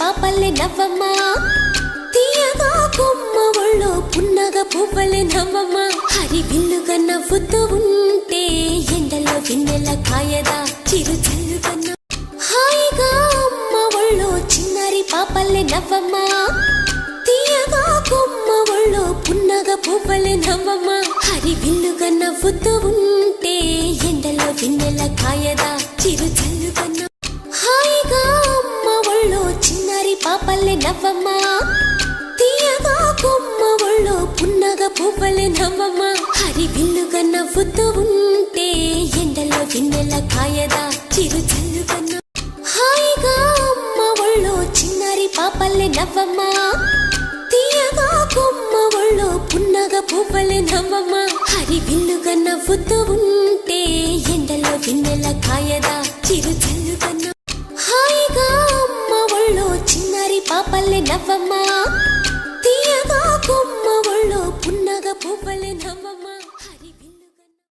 పాపల్లె నవ్వమ్మ తీయగా కొమ్మ ఒళ్ళో పున్నగ పువ్వలే నవ్వమ్మ హరి విల్లుగా నవ్వుతూ ఉంటే ఎండలో వెన్నెల కాయదా చిరు చల్లుగా హాయిగా అమ్మ ఒళ్ళో చిన్నారి పాపల్లె నవ్వమ్మ తీయగా కొమ్మ ఒళ్ళో పున్నగ పువ్వలే నవ్వమ్మ హరి విల్లుగా నవ్వుతూ ఉంటే ఎండలో వెన్నెల కాయదా చిరు చల్లుగా హాయిగా అమ్మ ఒళ్ళో చిన్నారి పాపల్లె నవ్వమ్మ తీయగా కొమ్మ ఒళ్ళో పున్నగ పువ్వలే నవ్వమ్మ హరి విల్లుగా నవ్వుతూ ఉంటే ఎండలో వెన్నెల కాయదా చిరు చల్లుగా హాయిగా అమ్మ ఒళ్ళో చిన్నారి పాపల్లె నవ్వమ్మ తీయగా కొమ్మ ఒళ్ళో పున్నగ పువ్వలే నవ్వమ్మ హరి విల్లుగా నవ్వుతూ ఉంటే ఎండలో వెన్నెల కాయదా చిరు చల్లుగా హాయిగా అమ్మ ఒళ్ళో చిన్నారి పాపల్లె నవ్వమ్మ తీయగా కొమ్మ ఒళ్ళో పున్నగ పువ్వలే నవ్వమ్మ